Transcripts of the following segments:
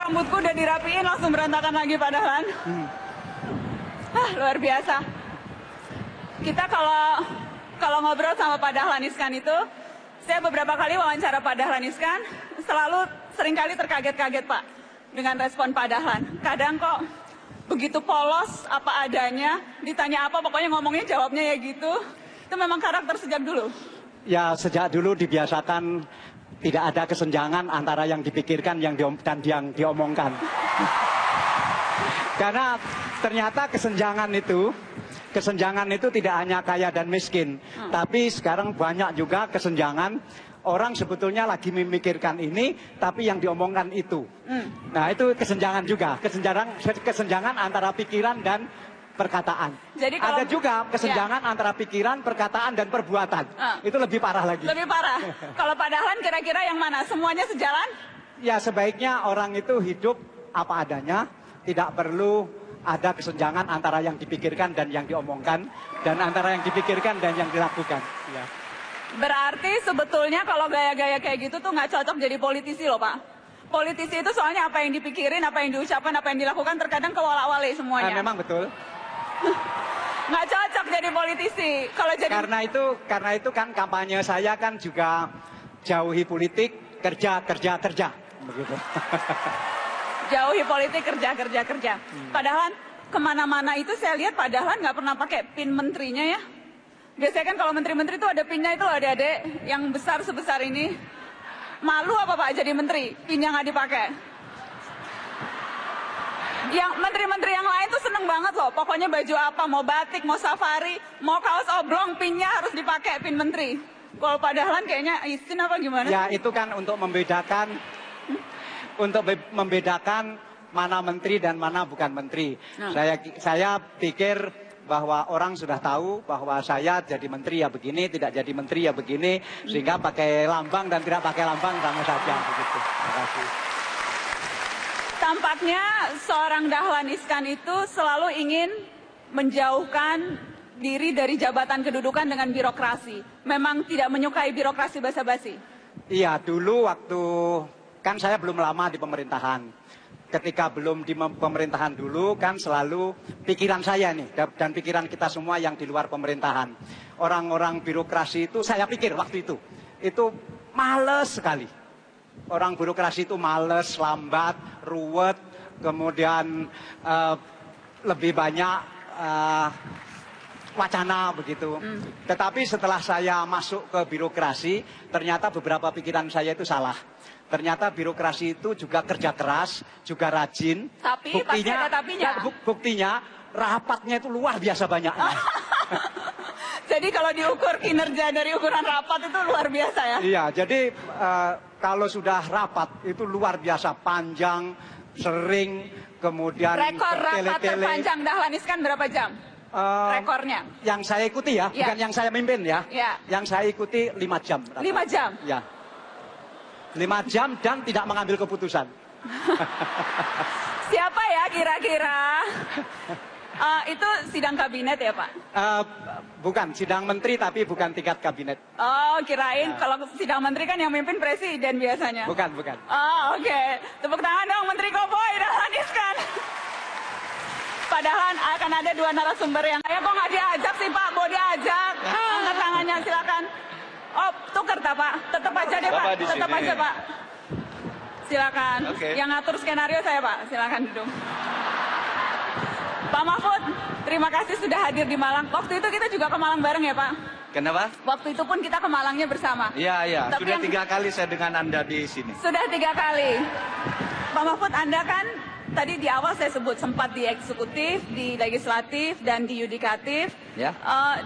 Rambutku udah dirapiin langsung berantakan lagi Pak Dahlan. Luar biasa. Kita kalau ngobrol sama Pak Dahlan Iskan itu, saya beberapa kali wawancara Pak Dahlan Iskan, seringkali terkaget-kaget Pak dengan respon Pak Dahlan. Kadang kok begitu polos apa adanya, ditanya apa pokoknya ngomongnya jawabnya ya gitu. Itu memang karakter sejak dulu. Ya sejak dulu dibiasakan tidak ada kesenjangan antara yang dipikirkan dan yang diomongkan. Karena ternyata kesenjangan itu tidak hanya kaya dan miskin, tapi sekarang banyak juga kesenjangan. Orang sebetulnya lagi memikirkan ini, tapi yang diomongkan itu. Nah itu kesenjangan juga, kesenjangan antara pikiran dan perkataan. Jadi kalau, ada juga kesenjangan antara pikiran, perkataan, dan perbuatan. Itu lebih parah lagi. Lebih parah. Kalau Pak Dahlan kira-kira yang mana? Semuanya sejalan? Ya sebaiknya orang itu hidup apa adanya, tidak perlu ada kesenjangan antara yang dipikirkan dan yang diomongkan, dan antara yang dipikirkan dan yang dilakukan. Ya. Berarti sebetulnya kalau gaya-gaya kayak gitu tuh nggak cocok jadi politisi loh Pak. Politisi itu soalnya apa yang dipikirin, apa yang diucapkan, apa yang dilakukan terkadang kewala-wali semuanya. Memang betul. Nggak cocok jadi politisi. Kalau jadi karena itu kan kampanye saya kan juga jauhi politik, kerja. Begitu. Jauhi politik, kerja. Pak Dahlan, kemana-mana itu saya lihat Pak Dahlan nggak pernah pakai pin menterinya ya. Biasanya kan kalau menteri-menteri itu ada pinnya itu loh adik-adik, yang besar sebesar ini. Malu apa Pak jadi menteri, pinnya nggak dipakai? Yang menteri-menteri yang lain tuh seneng banget loh, pokoknya baju apa, mau batik, mau safari, mau kaos oblong, pinnya harus dipakai, pin menteri. Kalau Pak Dahlan kayaknya izin apa gimana? Ya itu kan untuk membedakan mana menteri dan mana bukan menteri. Saya pikir bahwa orang sudah tahu bahwa saya jadi menteri ya begini, tidak jadi menteri ya begini, sehingga pakai lambang dan tidak pakai lambang sama saja. Begitu. Terima kasih. Tampaknya seorang Dahlan Iskan itu selalu ingin menjauhkan diri dari jabatan kedudukan dengan birokrasi. Memang tidak menyukai birokrasi basa-basi. Iya, dulu waktu kan saya belum lama di pemerintahan. Ketika belum di pemerintahan dulu kan selalu pikiran saya nih dan pikiran kita semua yang di luar pemerintahan. Orang-orang birokrasi itu saya pikir waktu itu males sekali. Orang birokrasi itu males, lambat, ruwet, kemudian lebih banyak wacana begitu. Tetapi setelah saya masuk ke birokrasi, ternyata beberapa pikiran saya itu salah. Ternyata birokrasi itu juga kerja keras, juga rajin. Tapi pasti ada tapinya. Buktinya rapatnya itu luar biasa banyaknya. Jadi kalau diukur kinerja dari ukuran rapat itu luar biasa ya? Iya, jadi kalau sudah rapat itu luar biasa panjang, sering, kemudian rekor rapat terpanjang Dahlan Iskan berapa jam? Rekornya? Yang saya ikuti ya, bukan yang saya mimpin ya. Yang saya ikuti 5 jam. 5 jam? Ya. 5 jam dan tidak mengambil keputusan. Siapa ya kira-kira? Itu sidang kabinet ya Pak? Bukan, sidang menteri tapi bukan tingkat kabinet. Oh, kirain kalau sidang menteri kan yang mimpin presiden biasanya. Bukan. Oh, oke. Tepuk tangan dong Menteri Koboi Dahlan Iskan. Pak Dahlan akan ada 2 narasumber yang kok nggak diajak sih Pak? Mau diajak? Angkat tangannya silakan. Oh, tuker tak Pak? Tetap aja deh Pak. Tetap aja Pak. Silakan. Yang ngatur skenario saya Pak. Silakan duduk. Pak Mahfud, terima kasih sudah hadir di Malang. Waktu itu kita juga ke Malang bareng ya Pak? Kenapa? Waktu itu pun kita ke Malangnya bersama. Iya. Sudah 3 kali saya dengan Anda di sini. Sudah 3 kali. Pak Mahfud, Anda kan tadi di awal saya sebut sempat di eksekutif, di legislatif, dan di yudikatif. Ya.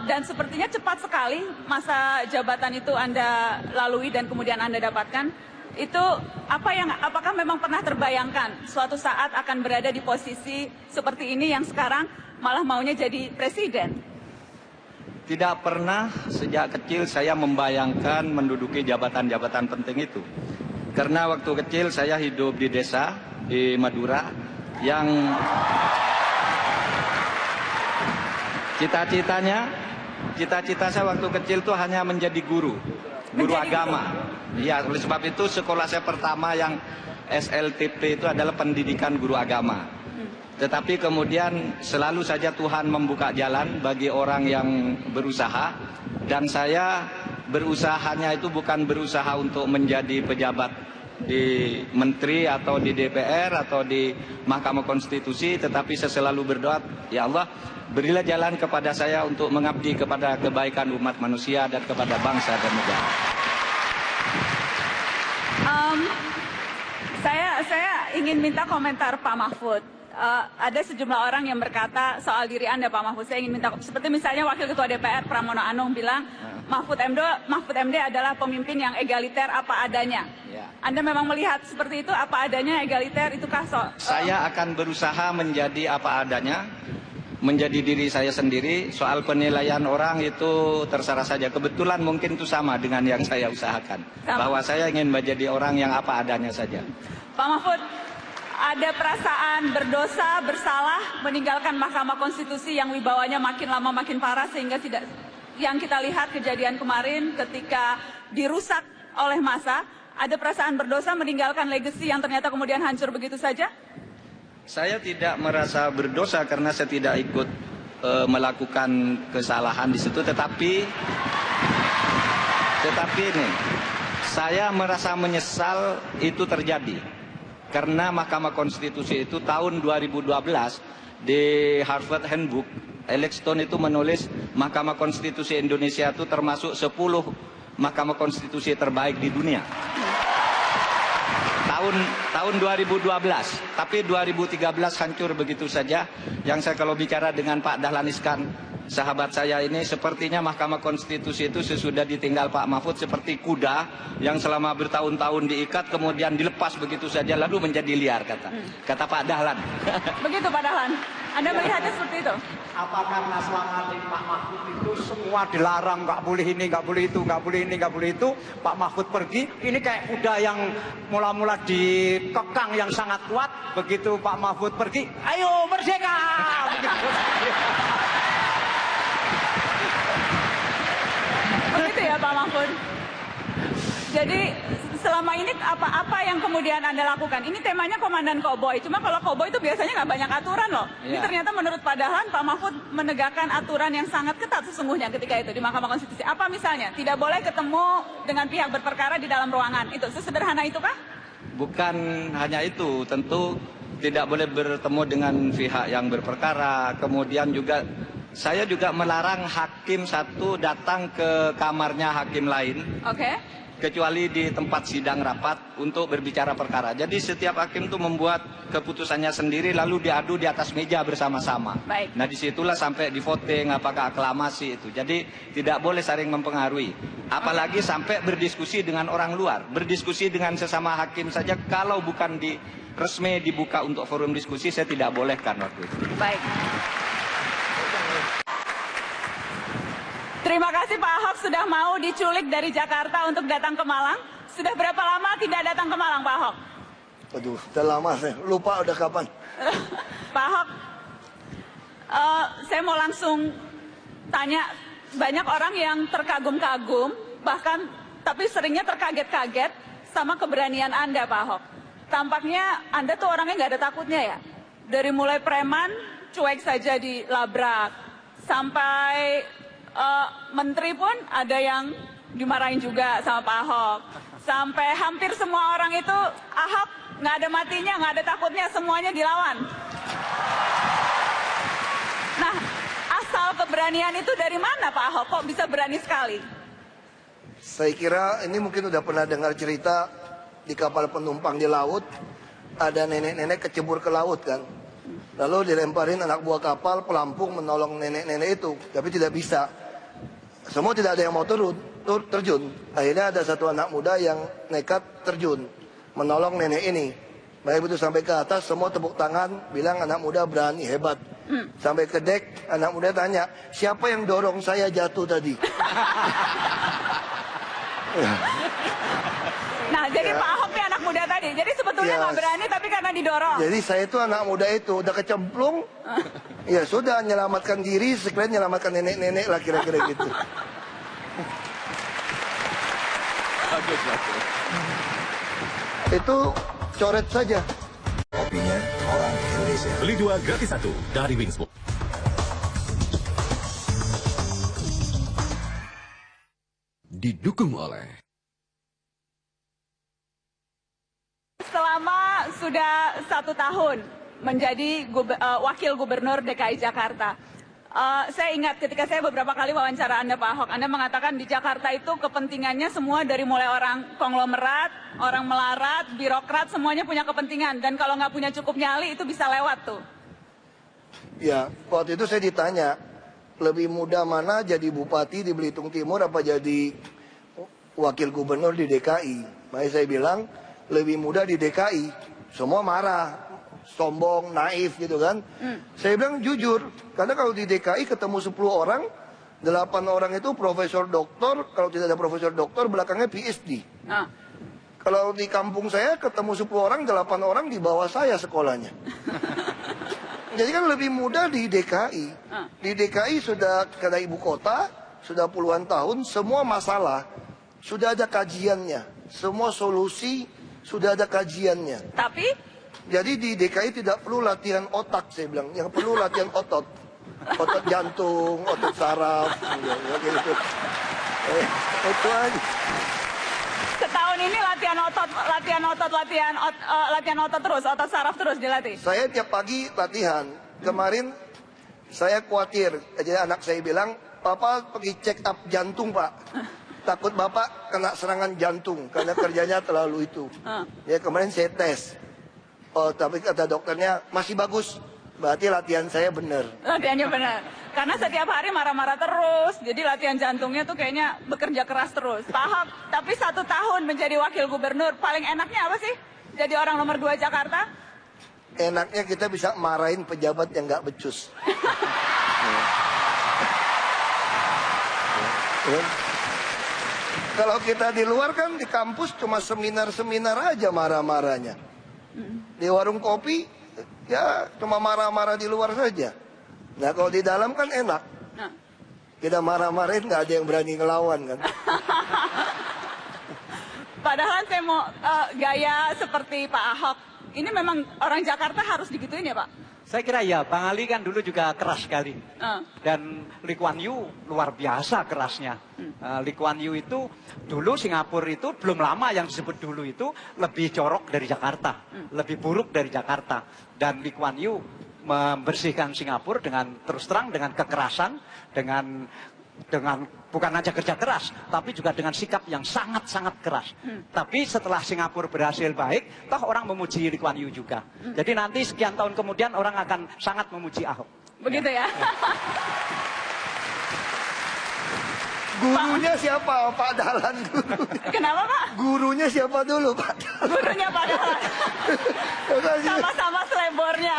Dan sepertinya cepat sekali masa jabatan itu Anda lalui dan kemudian Anda dapatkan. Itu apakah memang pernah terbayangkan suatu saat akan berada di posisi seperti ini yang sekarang malah maunya jadi presiden? Tidak pernah sejak kecil saya membayangkan menduduki jabatan-jabatan penting itu. Karena waktu kecil saya hidup di desa, di Madura, yang cita-cita saya waktu kecil itu hanya menjadi guru agama. Ya, oleh sebab itu sekolah saya pertama yang SLTP itu adalah pendidikan guru agama. Tetapi kemudian selalu saja Tuhan membuka jalan bagi orang yang berusaha, dan saya berusahanya itu bukan berusaha untuk menjadi pejabat di menteri atau di DPR atau di Mahkamah Konstitusi, tetapi saya selalu berdoa, ya Allah, berilah jalan kepada saya untuk mengabdi kepada kebaikan umat manusia dan kepada bangsa dan negara. Saya ingin minta komentar Pak Mahfud. Ada sejumlah orang yang berkata soal diri Anda, Pak Mahfud. Saya ingin minta, seperti misalnya Wakil Ketua DPR Pramono Anung bilang Mahfud MD adalah pemimpin yang egaliter apa adanya. Anda memang melihat seperti itu, apa adanya, egaliter, itukah Saya akan berusaha menjadi apa adanya, menjadi diri saya sendiri. Soal penilaian orang itu terserah saja. Kebetulan mungkin itu sama dengan yang saya usahakan. Bahwa saya ingin menjadi orang yang apa adanya saja. Pak Mahfud, ada perasaan berdosa, bersalah, meninggalkan Mahkamah Konstitusi yang wibawanya makin lama makin parah, sehingga tidak, yang kita lihat kejadian kemarin ketika dirusak oleh massa, ada perasaan berdosa meninggalkan legacy yang ternyata kemudian hancur begitu saja? Saya tidak merasa berdosa karena saya tidak ikut melakukan kesalahan di situ, tetapi ini, saya merasa menyesal itu terjadi. Karena Mahkamah Konstitusi itu tahun 2012 di Harvard Handbook, Alex Stone itu menulis Mahkamah Konstitusi Indonesia itu termasuk 10 Mahkamah Konstitusi terbaik di dunia. Tahun 2012, tapi 2013 hancur begitu saja. Yang saya kalau bicara dengan Pak Dahlan Iskan, sahabat saya ini, sepertinya Mahkamah Konstitusi itu sesudah ditinggal Pak Mahfud seperti kuda yang selama bertahun-tahun diikat kemudian dilepas begitu saja lalu menjadi liar, kata Pak Dahlan. Begitu Pak Dahlan, Anda melihatnya seperti itu? Apa karena selama ini Pak Mahfud itu semua dilarang, nggak boleh ini, nggak boleh itu, nggak boleh ini, nggak boleh itu, Pak Mahfud pergi, ini kayak kuda yang mula-mula dikekang yang sangat kuat, begitu Pak Mahfud pergi, ayo merdeka! Begitu ya Pak Mahfud. Jadi selama ini apa yang kemudian Anda lakukan? Ini temanya Komandan Koboi. Cuma kalau Koboi itu biasanya nggak banyak aturan loh. Ini ternyata menurut Pak Dahlan, Pak Mahfud menegakkan aturan yang sangat ketat sesungguhnya ketika itu di Mahkamah Konstitusi. Apa misalnya? Tidak boleh ketemu dengan pihak berperkara di dalam ruangan. Itu sesederhana itukah? Bukan hanya itu, tentu tidak boleh bertemu dengan pihak yang berperkara. Kemudian juga saya juga melarang hakim satu datang ke kamarnya hakim lain. Oke. Kecuali di tempat sidang rapat untuk berbicara perkara. Jadi setiap hakim itu membuat keputusannya sendiri lalu diadu di atas meja bersama-sama. Baik. Nah disitulah sampai di voting apakah aklamasi itu. Jadi tidak boleh saling mempengaruhi. Apalagi sampai berdiskusi dengan orang luar. Berdiskusi dengan sesama hakim saja kalau bukan resmi dibuka untuk forum diskusi, saya tidak bolehkan waktu itu. Baik. Terima kasih Pak Ahok sudah mau diculik dari Jakarta untuk datang ke Malang. Sudah berapa lama tidak datang ke Malang Pak Ahok? Aduh, udah lama saya lupa udah kapan. Pak Ahok, saya mau langsung tanya, banyak orang yang terkagum-kagum, bahkan tapi seringnya terkaget-kaget sama keberanian Anda Pak Ahok. Tampaknya Anda tuh orangnya nggak ada takutnya ya. Dari mulai preman, cuek saja dilabrak, sampai menteri pun ada yang dimarahin juga sama Pak Ahok. Sampai hampir semua orang itu Ahok nggak ada matinya, nggak ada takutnya, semuanya dilawan. Nah, asal keberanian itu dari mana Pak Ahok? Kok bisa berani sekali? Saya kira ini mungkin udah pernah dengar cerita di kapal penumpang di laut, ada nenek-nenek kecebur ke laut kan. Lalu dilemparin anak buah kapal pelampung menolong nenek-nenek itu, tapi tidak bisa. Semua tidak ada yang mau terjun. Akhirnya ada satu anak muda yang nekat terjun, menolong nenek ini. Baik begitu sampai ke atas, semua tepuk tangan, bilang anak muda berani, hebat. Sampai ke dek, anak muda tanya, siapa yang dorong saya jatuh tadi? Nah, jadi Pak Ahok ini anak muda tadi. Jadi sebetulnya nggak berani, tapi karena didorong. Jadi saya itu anak muda itu udah kecemplung, ya sudah menyelamatkan diri, sekalian menyelamatkan nenek-nenek lah kira-kira gitu. Bagus. Itu coret saja. Opinion orang Indonesia. Beli 2 gratis 1 dari Wings Book. Didukung oleh Selama sudah 1 tahun menjadi wakil gubernur DKI Jakarta. Saya ingat ketika saya beberapa kali wawancara Anda, Pak Ahok, Anda mengatakan di Jakarta itu kepentingannya semua dari mulai orang konglomerat, orang melarat, birokrat, semuanya punya kepentingan. Dan kalau nggak punya cukup nyali itu bisa lewat tuh. Ya, waktu itu saya ditanya, lebih mudah mana jadi bupati di Belitung Timur apa jadi wakil gubernur di DKI? Makanya saya bilang, lebih mudah di DKI. Semua marah, sombong, naif gitu kan. Saya bilang jujur, karena kalau di DKI ketemu 10 orang, 8 orang itu profesor doktor, kalau tidak ada profesor doktor belakangnya PhD. Kalau di kampung saya ketemu 10 orang, 8 orang di bawah saya sekolahnya. Jadi kan lebih mudah di DKI. Di DKI sudah karena ibu kota, sudah puluhan tahun, semua masalah sudah ada kajiannya, semua solusi sudah ada kajiannya. Tapi jadi di DKI tidak perlu latihan otak, saya bilang. Yang perlu latihan otot. Otot jantung, otot saraf. Gitu. Itu aja. setahun ini latihan otot terus, otot saraf terus dilatih. Saya tiap pagi latihan. Kemarin saya khawatir. Jadi anak saya bilang, Papa pergi check up jantung, Pak. Takut Bapak kena serangan jantung karena kerjanya terlalu itu. Ya kemarin saya tes. Oh, tapi kata dokternya masih bagus. Berarti latihan saya benar. Latihannya benar. Karena setiap hari marah-marah terus. Jadi latihan jantungnya tuh kayaknya bekerja keras terus. Pak Ahok, tapi 1 tahun menjadi wakil gubernur, paling enaknya apa sih? Jadi orang nomor 2 Jakarta? Enaknya kita bisa marahin pejabat yang nggak becus. Kalau kita di luar kan di kampus cuma seminar-seminar aja marah-marahnya. Di warung kopi ya cuma marah-marah di luar saja. Nah kalau di dalam kan enak. Kita marah-marahin nggak ada yang berani ngelawan kan. Padahal saya mau gaya seperti Pak Ahok. Ini memang orang Jakarta harus digituin ya Pak? Saya kira ya, Bang Ali kan dulu juga keras sekali. Dan Lee Kuan Yew luar biasa kerasnya. Lee Kuan Yew itu dulu Singapura itu belum lama yang disebut dulu itu lebih jorok dari Jakarta. Lebih buruk dari Jakarta. Dan Lee Kuan Yew membersihkan Singapura dengan terus terang dengan kekerasan, dengan bukan aja kerja keras, tapi juga dengan sikap yang sangat-sangat keras. Tapi setelah Singapura berhasil baik, toh orang memuji Lee Kuan Yew juga. Jadi nanti sekian tahun kemudian orang akan sangat memuji Ahok. Begitu ya? Gurunya siapa? Pak Dahlan dulu. Kenapa Pak? Gurunya siapa dulu Pak Dahlan? Gurunya Pak Dahlan. Sama-sama selebornya,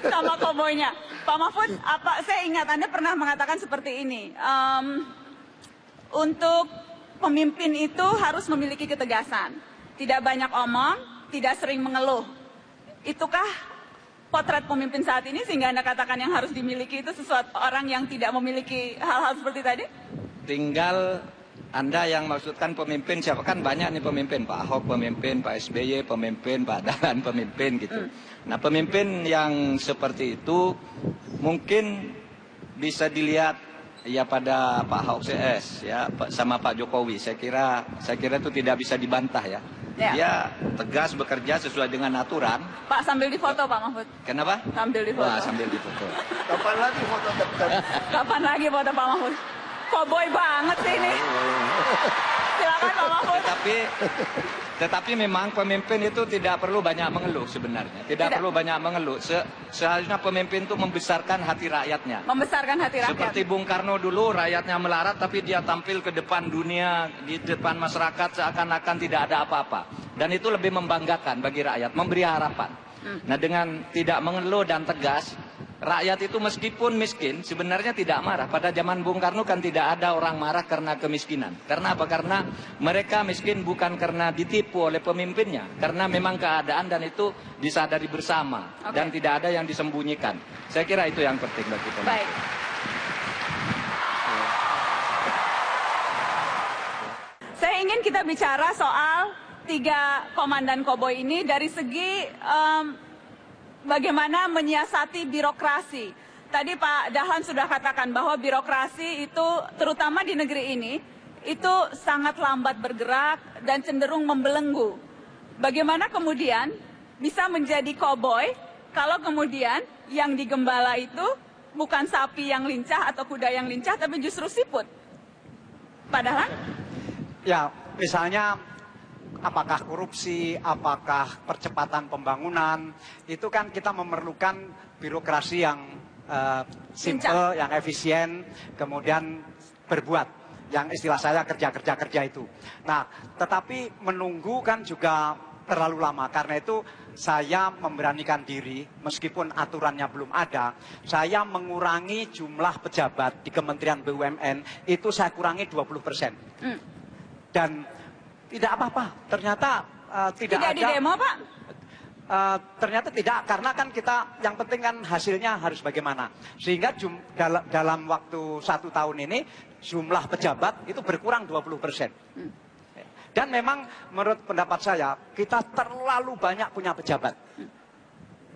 sama koboynya. Pak Mahfud, saya ingat Anda pernah mengatakan seperti ini. Untuk pemimpin itu harus memiliki ketegasan. Tidak banyak omong, tidak sering mengeluh. Itukah potret pemimpin saat ini sehingga Anda katakan yang harus dimiliki itu sesuatu orang yang tidak memiliki hal-hal seperti tadi? Tinggal Anda yang maksudkan pemimpin siapa, kan banyak nih pemimpin, Pak Ahok pemimpin, Pak SBY pemimpin, Pak Dahlan pemimpin gitu. Nah pemimpin yang seperti itu mungkin bisa dilihat ya pada Pak Ahok CS ya sama Pak Jokowi. Saya kira itu tidak bisa dibantah ya. Dia tegas bekerja sesuai dengan aturan. Pak sambil difoto Pak Mahfud. Kenapa? Sambil difoto. Wah, sambil difoto. Kapan lagi foto dekat? Kapan lagi foto Pak Mahfud? Cowboy banget sih ini. Silakan Pak Mahfud. Tetapi memang pemimpin itu tidak perlu banyak mengeluh sebenarnya. Tidak perlu banyak mengeluh. Seharusnya pemimpin itu membesarkan hati rakyatnya. Membesarkan hati rakyat. Seperti Bung Karno dulu, rakyatnya melarat tapi dia tampil ke depan dunia, di depan masyarakat seakan-akan tidak ada apa-apa. Dan itu lebih membanggakan bagi rakyat, memberi harapan. Nah dengan tidak mengeluh dan tegas, rakyat itu meskipun miskin sebenarnya tidak marah. Pada zaman Bung Karno kan tidak ada orang marah karena kemiskinan. Karena apa? Karena mereka miskin bukan karena ditipu oleh pemimpinnya. Karena memang keadaan dan itu disadari bersama. Dan tidak ada yang disembunyikan. Saya kira itu yang penting bagi pemimpin. Baik. Saya ingin kita bicara soal tiga komandan koboi ini dari segi bagaimana menyiasati birokrasi. Tadi Pak Dahlan sudah katakan bahwa birokrasi itu terutama di negeri ini itu sangat lambat bergerak dan cenderung membelenggu. Bagaimana kemudian bisa menjadi koboi kalau kemudian yang digembala itu bukan sapi yang lincah atau kuda yang lincah tapi justru siput? Pak Dahlan? Ya, misalnya apakah korupsi, apakah percepatan pembangunan, itu kan kita memerlukan birokrasi yang simple, yang efisien, kemudian berbuat, yang istilah saya kerja itu. Nah, tetapi menunggu kan juga terlalu lama, karena itu saya memberanikan diri, meskipun aturannya belum ada, saya mengurangi jumlah pejabat di Kementerian BUMN, itu saya kurangi 20%. Dan tidak apa-apa, ternyata tidak ada. Tidak di demo, Pak? Ternyata tidak, karena kan kita, yang penting kan hasilnya harus bagaimana. Sehingga dalam waktu 1 tahun ini, jumlah pejabat itu berkurang 20%. Dan memang menurut pendapat saya, kita terlalu banyak punya pejabat.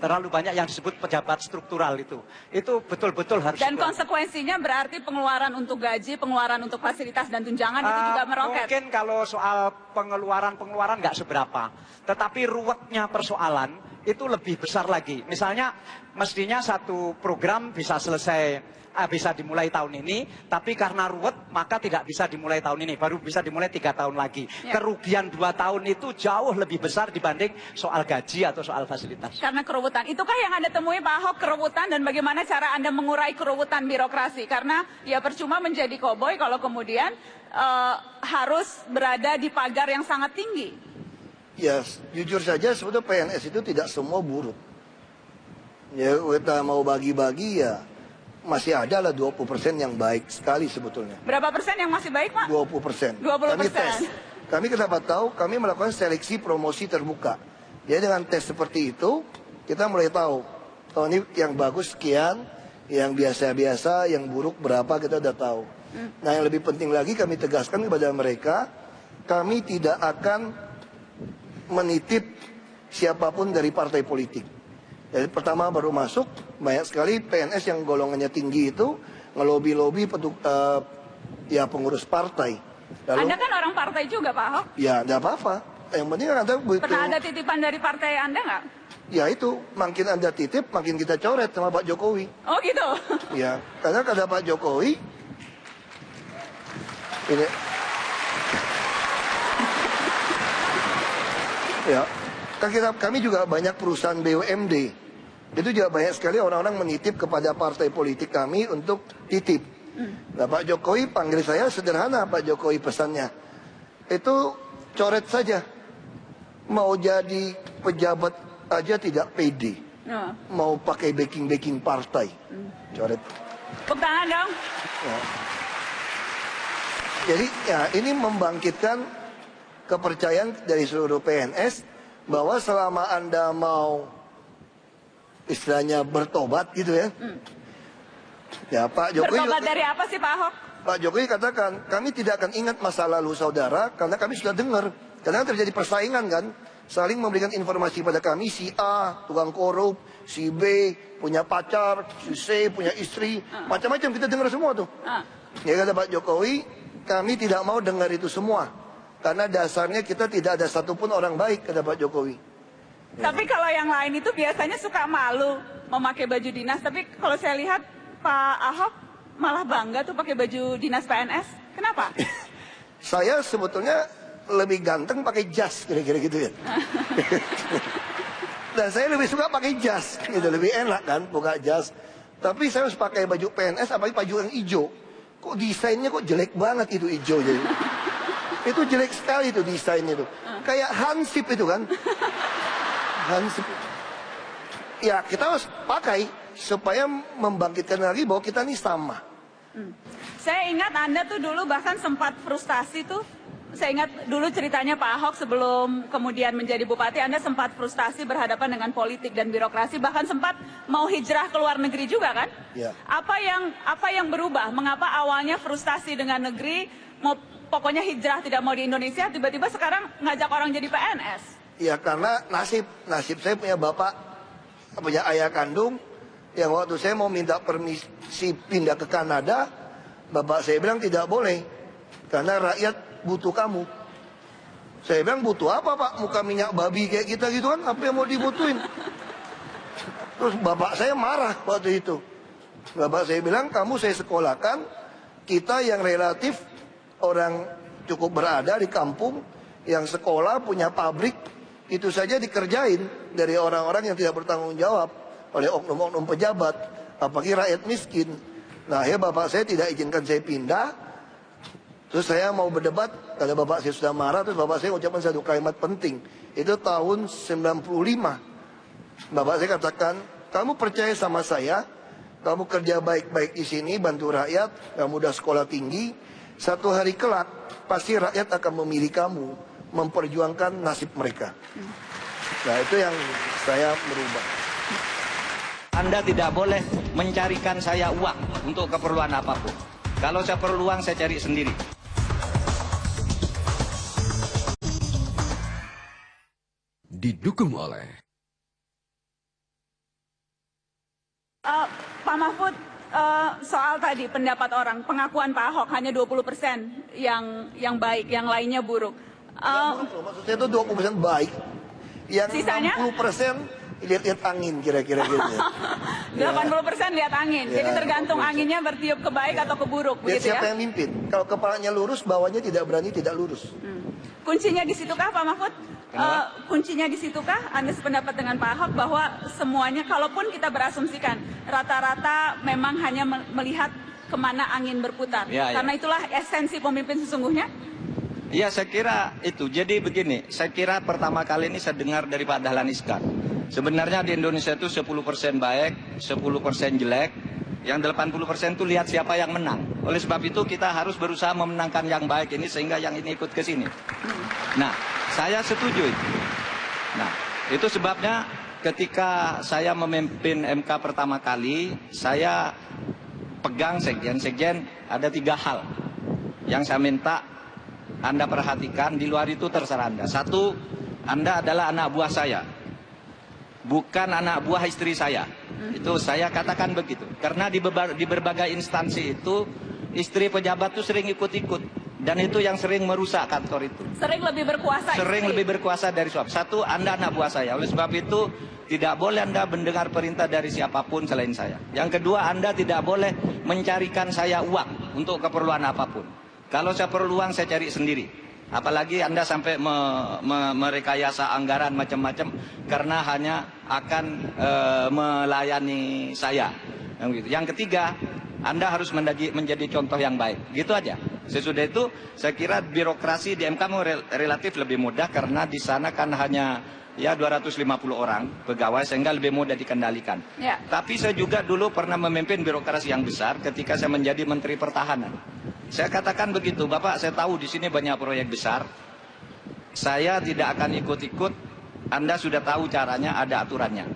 Terlalu banyak yang disebut pejabat struktural itu. Itu betul-betul harus. Dan konsekuensinya berarti pengeluaran untuk gaji, pengeluaran untuk fasilitas dan tunjangan itu juga meroket. Mungkin kalau soal pengeluaran nggak seberapa. Tetapi ruwetnya persoalan itu lebih besar lagi. Misalnya mestinya satu program bisa selesai, bisa dimulai tahun ini, tapi karena ruwet maka tidak bisa dimulai tahun ini, baru bisa dimulai 3 tahun lagi. Ya. Kerugian 2 tahun itu jauh lebih besar dibanding soal gaji atau soal fasilitas. Karena keruwetan. Itukah yang Anda temui Pak Ahok, keruwetan, dan bagaimana cara Anda mengurai keruwetan birokrasi? Karena ya percuma menjadi koboi kalau kemudian harus berada di pagar yang sangat tinggi. Ya, jujur saja sebetulnya PNS itu tidak semua buruk. Ya, kita mau bagi-bagi ya, masih ada lah 20% yang baik sekali sebetulnya. Berapa persen yang masih baik, Pak? 20%. 20%. Kami tes. Kami kenapa tahu? Kami melakukan seleksi promosi terbuka. Jadi dengan tes seperti itu, kita mulai tahu. Oh, ini yang bagus sekian, yang biasa-biasa, yang buruk berapa, kita udah tahu. Nah, yang lebih penting lagi kami tegaskan kepada mereka, kami tidak akan menitip siapapun dari partai politik. Jadi pertama baru masuk, banyak sekali PNS yang golongannya tinggi itu ngelobi-lobi ya pengurus partai. Lalu, Anda kan orang partai juga, Pak Ahok? Ya, tidak apa-apa. Yang penting kan Anda begitu. Pernah ada titipan dari partai Anda nggak? Ya itu, makin Anda titip, makin kita coret sama Pak Jokowi. Oh gitu? Ya, karena kata Pak Jokowi, ini, ya, kami juga banyak perusahaan BUMD. Itu juga banyak sekali orang-orang menitip kepada partai politik kami untuk titip. Nah, Pak Jokowi panggil saya sederhana, Pak Jokowi pesannya. Itu coret saja. Mau jadi pejabat aja tidak pede. Mau pakai backing partai. Coret. Tepuk tangan dong. Ya. Jadi ya ini membangkitkan kepercayaan dari seluruh PNS bahwa selama Anda mau istilahnya bertobat gitu ya. Ya Pak Jokowi. Bertobat dari apa sih Pak Ahok? Pak Jokowi katakan kami tidak akan ingat masa lalu saudara karena kami sudah dengar. Karena terjadi persaingan kan, saling memberikan informasi pada kami, si A tukang korup, si B punya pacar, si C punya istri, macam-macam kita dengar semua tuh. Ya kata Pak Jokowi, kami tidak mau dengar itu semua karena dasarnya kita tidak ada satupun orang baik, kata Pak Jokowi. Tapi kalau yang lain itu biasanya suka malu memakai baju dinas. Tapi kalau saya lihat Pak Ahok malah bangga tuh pakai baju dinas PNS. Kenapa? Saya sebetulnya lebih ganteng pakai jas, kira-kira gitu ya. Dan saya lebih suka pakai jas, gitu lebih enak kan, buka jas. Tapi saya harus pakai baju PNS, apalagi baju yang hijau. Kok desainnya kok jelek banget itu hijau jadi. Itu jelek sekali itu desainnya itu. Kayak hansip itu kan. Hansip. Ya kita harus pakai supaya membangkitkan lagi bahwa kita ini sama. Saya ingat Anda tuh dulu bahkan sempat frustasi tuh. Saya ingat dulu ceritanya Pak Ahok sebelum kemudian menjadi bupati, Anda sempat frustasi berhadapan dengan politik dan birokrasi, bahkan sempat mau hijrah ke luar negeri juga kan? Ya. Apa yang berubah? Mengapa awalnya frustasi dengan negeri, mau pokoknya hijrah tidak mau di Indonesia, tiba-tiba sekarang ngajak orang jadi PNS? Ya karena nasib saya punya bapak, punya ayah kandung, yang waktu saya mau minta permisi pindah ke Kanada, bapak saya bilang tidak boleh, karena rakyat butuh kamu. Saya bilang butuh apa pak, muka minyak babi kayak kita gitu kan, apa yang mau dibutuhin? Terus bapak saya marah waktu itu. Bapak saya bilang, kamu saya sekolahkan, kita yang relatif orang cukup berada di kampung, yang sekolah, punya pabrik, itu saja dikerjain dari orang-orang yang tidak bertanggung jawab oleh oknum-oknum pejabat, apalagi rakyat miskin. Nah ya bapak saya tidak izinkan saya pindah. Terus saya mau berdebat, karena bapak saya sudah marah, terus bapak saya ucapkan satu kalimat penting. Itu tahun 95. Bapak saya katakan, kamu percaya sama saya, kamu kerja baik-baik di sini, bantu rakyat, kamu udah sekolah tinggi, satu hari kelak, pasti rakyat akan memilih kamu, memperjuangkan nasib mereka. Nah itu yang saya merubah. Anda tidak boleh mencarikan saya uang untuk keperluan apapun. Kalau saya perlu uang, saya cari sendiri. Didukung oleh Pak Mahfud, soal tadi pendapat orang, pengakuan Pak Ahok hanya 20% yang baik, yang lainnya buruk. Maksud saya itu 20% baik, yang Sisanya? 60% lihat-lihat angin kira-kira gitu. 80% lihat angin, Ya, jadi tergantung 20%. anginnya bertiup ke baik atau ke buruk, Lihat begitu siapa ya? yang mimpin. Kalau kepalanya lurus, bawahnya tidak berani, tidak lurus. Kuncinya di situkah Pak Mahfud? Kuncinya di situkah Anda sependapat dengan Pak Ahok bahwa semuanya, kalaupun kita berasumsikan rata-rata memang hanya melihat kemana angin berputar, Ya, ya. karena itulah esensi pemimpin sesungguhnya? Ya saya kira itu. Jadi begini, saya kira pertama kali ini saya dengar dari Pak Dahlan Iskan. Sebenarnya di Indonesia itu 10% baik, 10% jelek. Yang 80% itu lihat siapa yang menang. Oleh sebab itu kita harus berusaha memenangkan yang baik ini sehingga yang ini ikut ke sini. Nah, saya setuju itu. Nah, itu sebabnya ketika saya memimpin MK pertama kali, saya pegang sekjen. Sekjen ada 3 hal yang saya minta Anda perhatikan, di luar itu terserah Anda. 1, Anda adalah anak buah saya, bukan anak buah istri saya. Itu saya katakan begitu. Karena di berbagai instansi itu, istri pejabat itu sering ikut-ikut. Dan itu yang sering merusak kantor itu. Sering lebih berkuasa. Sering lebih berkuasa dari suami. 1, Anda anak buah saya. Oleh sebab itu, tidak boleh Anda mendengar perintah dari siapapun selain saya. Yang kedua, Anda tidak boleh mencarikan saya uang untuk keperluan apapun. Kalau saya perlu uang, saya cari sendiri. Apalagi Anda sampai merekayasa anggaran macam-macam karena hanya akan melayani saya. Yang ketiga, Anda harus menjadi contoh yang baik. Gitu aja. Sesudah itu, saya kira birokrasi di MK relatif lebih mudah karena di sana kan hanya 250 orang pegawai sehingga lebih mudah dikendalikan. Ya. Tapi saya juga dulu pernah memimpin birokrasi yang besar ketika saya menjadi Menteri Pertahanan. Saya katakan begitu, Bapak, saya tahu di sini banyak proyek besar. Saya tidak akan ikut-ikut. Anda sudah tahu caranya, ada aturannya.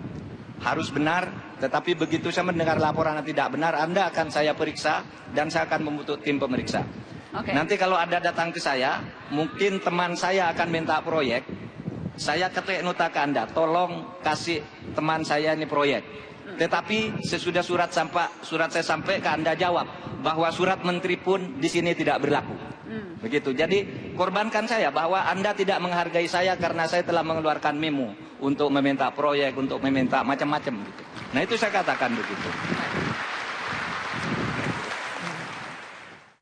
Harus benar, tetapi begitu saya mendengar laporan yang tidak benar, Anda akan saya periksa dan saya akan membentuk tim pemeriksa. Oke. Nanti kalau Anda datang ke saya, mungkin teman saya akan minta proyek. Saya ketik nota ke Anda, tolong kasih teman saya ini proyek. Tetapi sesudah surat saya sampai ke Anda jawab bahwa surat menteri pun di sini tidak berlaku. Begitu. Jadi korbankan saya bahwa Anda tidak menghargai saya karena saya telah mengeluarkan memo untuk meminta proyek, untuk meminta macam-macam gitu. Nah, itu saya katakan begitu.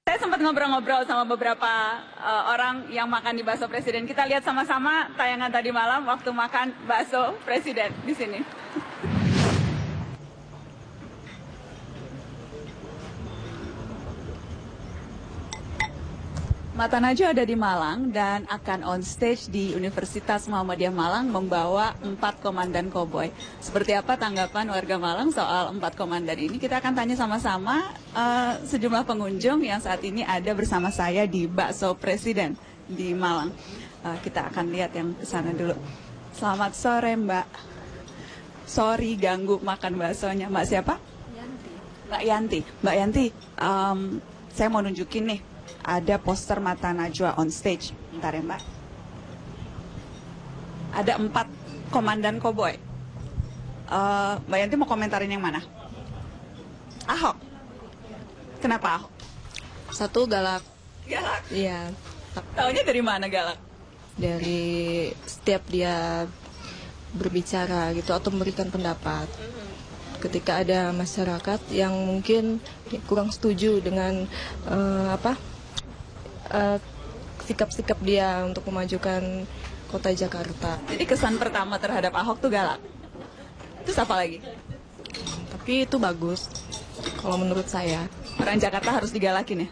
Saya sempat ngobrol-ngobrol sama beberapa orang yang makan di bakso presiden. Kita lihat sama-sama tayangan tadi malam waktu makan bakso presiden di sini. Mata Najwa ada di Malang dan akan on stage di Universitas Muhammadiyah Malang membawa 4 komandan koboi. Seperti apa tanggapan warga Malang soal 4 komandan ini? Kita akan tanya sama-sama sejumlah pengunjung yang saat ini ada bersama saya di Bakso Presiden di Malang. Kita akan lihat yang ke sana dulu. Selamat sore Mbak. Sorry ganggu makan baksonya. Mbak siapa? Yanti. Mbak Yanti. Mbak Yanti, saya mau nunjukin nih ada poster Mata Najwa on stage. Bentar ya Mbak. Ada 4 komandan koboi. Mbak Yanti mau komentarin yang mana? Ahok. Kenapa Ahok? Satu galak, Galak. iya. Taunya dari mana galak? Dari setiap dia berbicara gitu atau memberikan pendapat. Ketika ada masyarakat yang mungkin kurang setuju dengan sikap-sikap dia untuk memajukan kota Jakarta. Jadi kesan pertama terhadap Ahok tuh galak. Terus apa lagi? Tapi itu bagus kalau menurut saya. Orang Jakarta harus digalakin ya?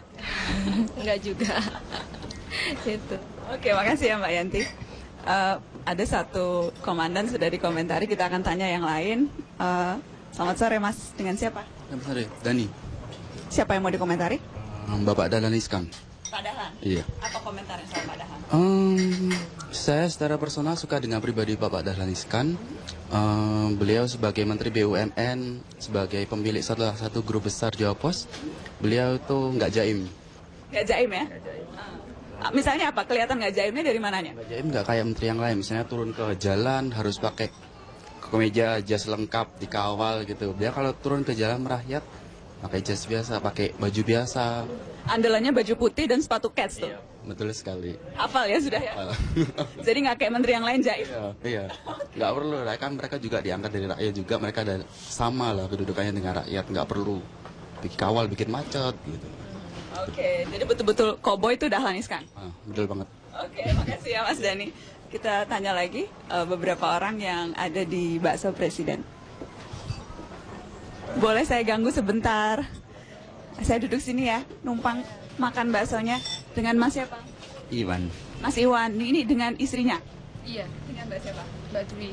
Enggak juga. Itu. Oke, makasih ya Mbak Yanti. Ada satu komandan sudah dikomentari, kita akan tanya yang lain. Selamat sore Mas, dengan siapa? Selamat sore, Dani. Siapa yang mau dikomentari? Bapak Dahlan Iskan. Pak Dahlan? Iya. Apa komentarnya soal Pak Dahlan? Saya secara personal suka dengan pribadi Bapak Dahlan Iskan. Beliau sebagai Menteri BUMN, sebagai pemilik salah satu grup besar Jawa Pos, beliau itu nggak jaim. Nggak jaim ya? Misalnya apa? Kelihatan nggak jaimnya dari mananya? Nggak jaim nggak kayak menteri yang lain. Misalnya turun ke jalan harus pakai kemeja, jas lengkap, dikawal gitu. Dia kalau turun ke jalan merakyat, pakai jas biasa, pakai baju biasa. Andalannya baju putih dan sepatu cats tuh. Betul sekali. Hafal ya sudah ya? Jadi nggak kayak menteri yang lain jaim? Iya. Nggak perlu, kan mereka juga diangkat dari rakyat juga. Mereka ada sama lah kedudukannya dengan rakyat. Nggak perlu bikin kawal, bikin macet gitu. Oke, jadi betul-betul koboi itu Dahlan Iskan? Betul banget. Oke, makasih ya Mas Dani. Kita tanya lagi beberapa orang yang ada di Bakso Presiden. Boleh saya ganggu sebentar? Saya duduk sini ya, numpang makan baksonya dengan Mas siapa? Iwan. Mas Iwan, ini dengan istrinya? Iya. Dengan Mbak siapa? Mbak Dwi.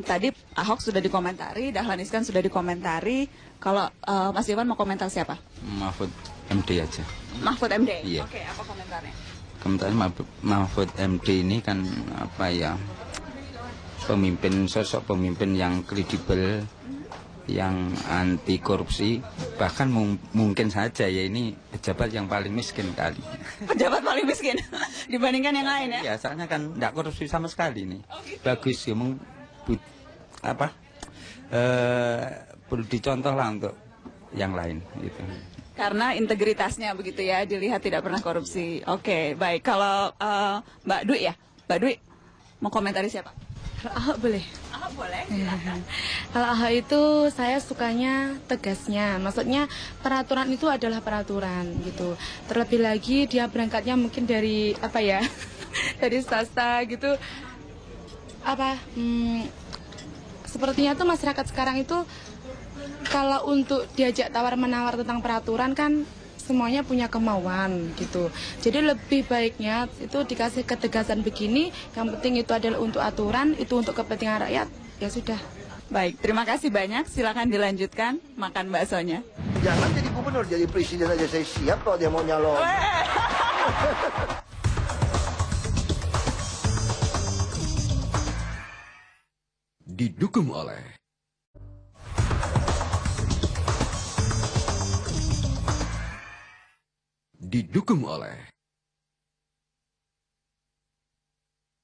Tadi Ahok sudah dikomentari, Dahlan Iskan sudah dikomentari. Kalau Mas Iwan mau komentar siapa? Mahfud MD aja. Mahfud MD? Iya. Oke, apa komentarnya? Kemudian Mahfud MD ini kan apa ya, sosok pemimpin yang kredibel, yang anti korupsi, bahkan mungkin saja ya ini pejabat yang paling miskin kali. Pejabat paling miskin dibandingkan yang lain ya? Ya, soalnya kan tidak korupsi sama sekali nih. Oh, gitu. Bagus ya, perlu dicontoh lah untuk yang lain gitu. Karena integritasnya begitu ya, dilihat tidak pernah korupsi. Oke, baik. Kalau Mbak Dwi ya, Mbak Dwi mau komentari siapa? Ahok boleh. Ahok boleh. Kalau Ahok itu saya sukanya tegasnya, maksudnya peraturan itu adalah peraturan gitu. Terlebih lagi dia berangkatnya mungkin dari apa ya, dari swasta gitu. Sepertinya tuh masyarakat sekarang itu kalau untuk diajak tawar-menawar tentang peraturan kan semuanya punya kemauan gitu. Jadi lebih baiknya itu dikasih ketegasan begini, yang penting itu adalah untuk aturan, itu untuk kepentingan rakyat, ya sudah. Baik, terima kasih banyak. Silakan dilanjutkan makan baksonya. Jangan jadi gubernur, jadi presiden aja saya siap kalau dia mau nyalon. Didukung oleh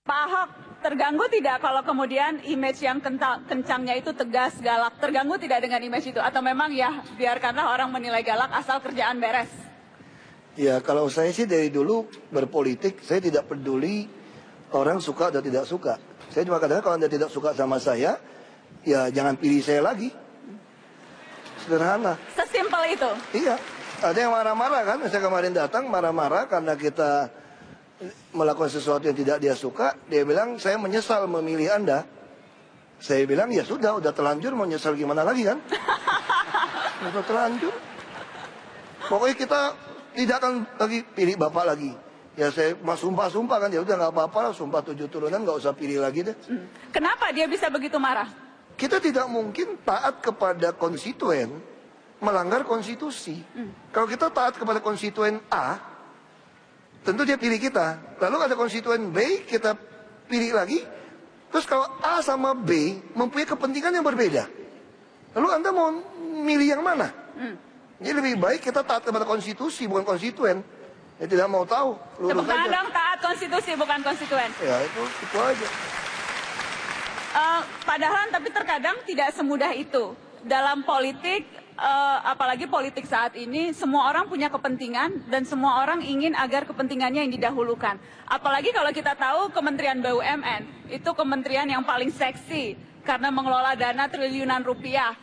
Pak Ahok, terganggu tidak kalau kemudian image yang kencangnya itu tegas, galak? Terganggu tidak dengan image itu? Atau memang ya biarkanlah orang menilai galak asal kerjaan beres? Ya kalau saya sih dari dulu berpolitik, saya tidak peduli orang suka atau tidak suka. Saya cuma kadang kalau Anda tidak suka sama saya, ya jangan pilih saya lagi. Sederhana. Sesimpel itu? Iya. Ada yang marah-marah kan, saya kemarin datang marah-marah karena kita melakukan sesuatu yang tidak dia suka. Dia bilang, saya menyesal memilih Anda. Saya bilang, ya sudah, udah terlanjur, mau nyesal gimana lagi kan? Udah terlanjur. Pokoknya kita tidak akan lagi pilih Bapak lagi. Ya saya sumpah-sumpah kan, ya udah nggak apa-apa lah, sumpah 7 turunan nggak usah pilih lagi deh. Kenapa dia bisa begitu marah? Kita tidak mungkin taat kepada konstituen, melanggar konstitusi. Kalau kita taat kepada konstituen A, tentu dia pilih kita. Lalu ada konstituen B, kita pilih lagi. Terus kalau A sama B mempunyai kepentingan yang berbeda, lalu Anda mau milih yang mana? Jadi lebih baik kita taat kepada konstitusi, bukan konstituen. Ya tidak mau tahu. Lurus Tepuk tangan aja. dong, taat konstitusi bukan konstituen. Ya itu aja. Padahal tapi terkadang tidak semudah itu. Dalam politik, apalagi politik saat ini, semua orang punya kepentingan dan semua orang ingin agar kepentingannya yang didahulukan. Apalagi kalau kita tahu Kementerian BUMN, itu kementerian yang paling seksi karena mengelola dana triliunan rupiah.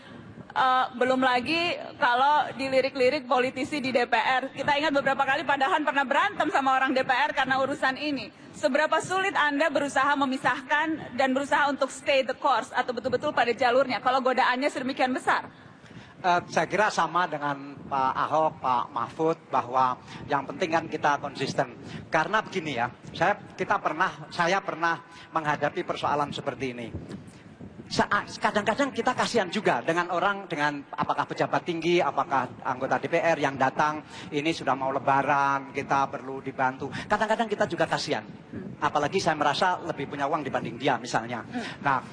Belum lagi kalau dilirik-lirik politisi di DPR. Kita ingat beberapa kali Pak Dahlan pernah berantem sama orang DPR karena urusan ini. Seberapa sulit Anda berusaha memisahkan dan berusaha untuk stay the course atau betul-betul pada jalurnya kalau godaannya sedemikian besar? Saya kira sama dengan Pak Ahok, Pak Mahfud, bahwa yang penting kan kita konsisten. Karena begini ya, saya pernah menghadapi persoalan seperti ini. Kadang-kadang kita kasihan juga dengan orang, dengan apakah pejabat tinggi, apakah anggota DPR yang datang, ini sudah mau lebaran, kita perlu dibantu. Kadang-kadang kita juga kasihan. Apalagi saya merasa lebih punya uang dibanding dia misalnya. Nah,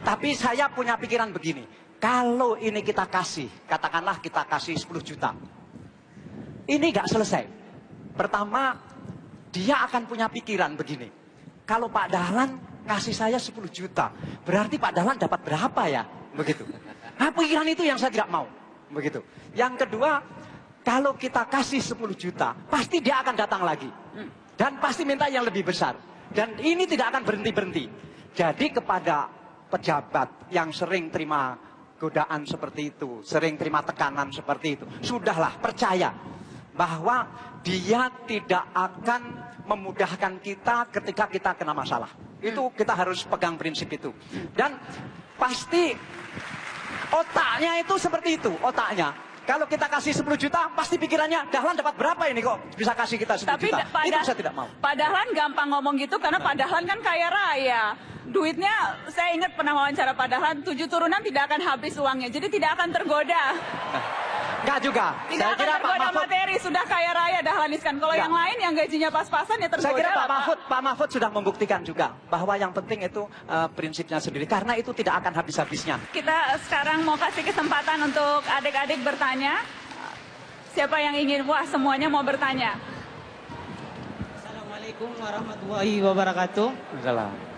tapi saya punya pikiran begini. Kalau ini kita kasih, katakanlah kita kasih 10 juta. Ini nggak selesai. Pertama, dia akan punya pikiran begini. Kalau Pak Dahlan ngasih saya 10 juta, berarti Pak Dahlan dapat berapa ya? Begitu. Nah, pikiran itu yang saya tidak mau. Begitu. Yang kedua, kalau kita kasih 10 juta, pasti dia akan datang lagi. Dan pasti minta yang lebih besar. Dan ini tidak akan berhenti-berhenti. Jadi kepada pejabat yang sering terima godaan seperti itu, sering terima tekanan seperti itu, sudahlah percaya bahwa dia tidak akan memudahkan kita ketika kita kena masalah. Itu kita harus pegang prinsip itu. Dan pasti otaknya itu seperti itu, otaknya. Kalau kita kasih 10 juta, pasti pikirannya, Dahlan dapat berapa ini kok bisa kasih kita 10 juta. Itu saya tidak mau. Pak Dahlan gampang ngomong gitu karena Pak Dahlan kan kaya raya. Duitnya, saya ingat pernah wawancara Pak Dahlan, 7 turunan tidak akan habis uangnya. Jadi tidak akan tergoda. Enggak juga. Tidak Saya akan kira tergoda Pak Mahfud, materi, sudah kaya raya Dahlan Iskan. Kalau yang lain yang gajinya pas-pasan ya tergoda. saya kira lah, Pak Mahfud sudah membuktikan juga bahwa yang penting itu prinsipnya sendiri. Karena itu tidak akan habis-habisnya. Kita sekarang mau kasih kesempatan untuk adik-adik bertanya. Siapa yang ingin? Wah, semuanya mau bertanya. Assalamualaikum warahmatullahi wabarakatuh.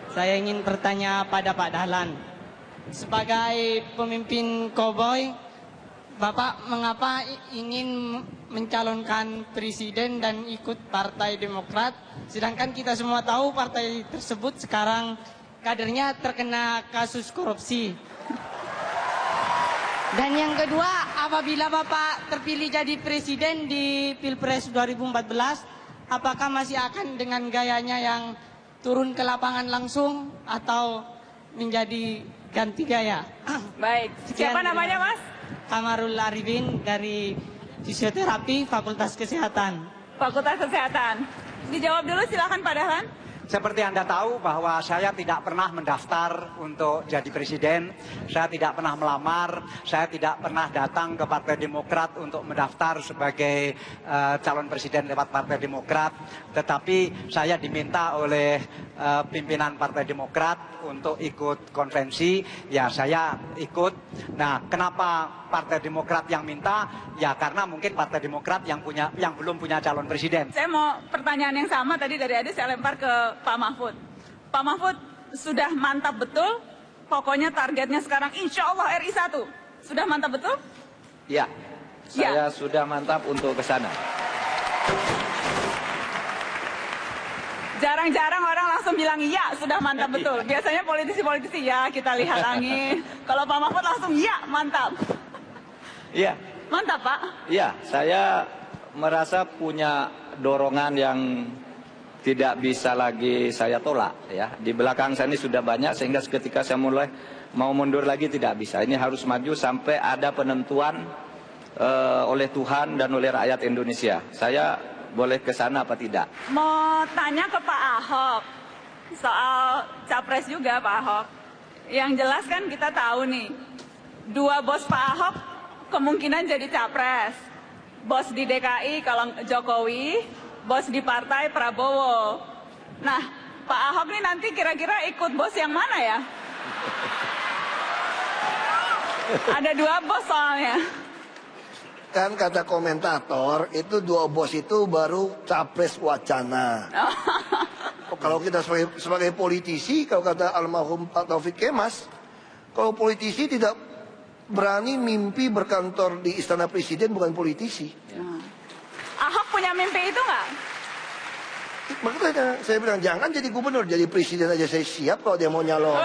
Saya ingin bertanya pada Pak Dahlan. Sebagai pemimpin koboi, Bapak mengapa ingin mencalonkan presiden dan ikut Partai Demokrat? Sedangkan kita semua tahu partai tersebut sekarang kadernya terkena kasus korupsi. Dan yang kedua, apabila Bapak terpilih jadi presiden di Pilpres 2014, apakah masih akan dengan gayanya yang turun ke lapangan langsung atau menjadi ganti gaya? Baik, siapa namanya Mas? Kamarul Arifin dari Fisioterapi Fakultas Kesehatan. Fakultas Kesehatan. Dijawab dulu silakan Pak Dahlan. Seperti Anda tahu bahwa saya tidak pernah mendaftar untuk jadi presiden, saya tidak pernah melamar, saya tidak pernah datang ke Partai Demokrat untuk mendaftar sebagai calon presiden lewat Partai Demokrat, tetapi saya diminta oleh pimpinan Partai Demokrat untuk ikut konvensi, ya saya ikut. Nah, kenapa Partai Demokrat yang minta? Ya karena mungkin Partai Demokrat yang belum punya calon presiden. Saya mau pertanyaan yang sama tadi dari Adi saya lempar ke Pak Mahfud. Pak Mahfud sudah mantap betul, pokoknya targetnya sekarang insya Allah RI 1. Sudah mantap betul? Ya, saya sudah mantap untuk ke sana. Jarang-jarang orang langsung bilang iya, sudah mantap betul. Biasanya politisi-politisi ya kita lihat angin. Kalau Pak Mahfud langsung iya, mantap. Iya. Mantap Pak. Iya, saya merasa punya dorongan yang tidak bisa lagi saya tolak ya. Di belakang saya ini sudah banyak sehingga ketika saya mulai mau mundur lagi tidak bisa. Ini harus maju sampai ada penentuan oleh Tuhan dan oleh rakyat Indonesia. Saya boleh ke sana apa tidak? Mau tanya ke Pak Ahok soal capres juga Pak Ahok. Yang jelas kan kita tahu nih, dua bos Pak Ahok kemungkinan jadi capres. Bos di DKI kalau Jokowi, bos di partai Prabowo. Nah, Pak Ahok nih nanti kira-kira ikut bos yang mana ya? Ada dua bos soalnya. Kan kata komentator, itu dua bos itu baru capres wacana. Kalau kita sebagai politisi, kalau kata almarhum Pak Taufik Kemas, kalau politisi tidak berani mimpi berkantor di Istana Presiden, bukan politisi. Ahok punya mimpi itu nggak? Makanya saya bilang, jangan jadi gubernur, jadi presiden aja saya siap kalau dia mau nyalon.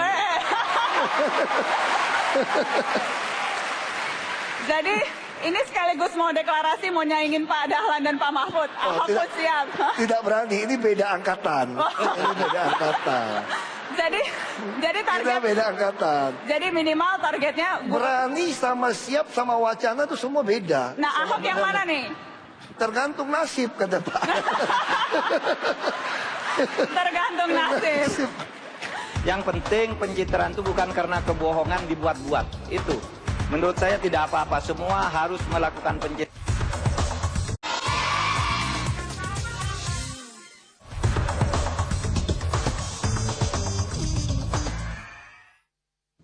Jadi ini sekaligus mau deklarasi mau nyaingin Pak Dahlan dan Pak Mahfud. Ahok pun siap. Tidak berani, ini beda angkatan. Ini beda angkatan. Jadi target. Kita beda angkatan. Jadi minimal targetnya. Berani sama siap sama wacana itu semua beda. Nah, Ahok yang mana nih? Tergantung nasib, kata Pak. Tergantung nasib. Yang penting pencitraan itu bukan karena kebohongan dibuat-buat. Itu menurut saya tidak apa-apa. Semua harus melakukan pencitraan.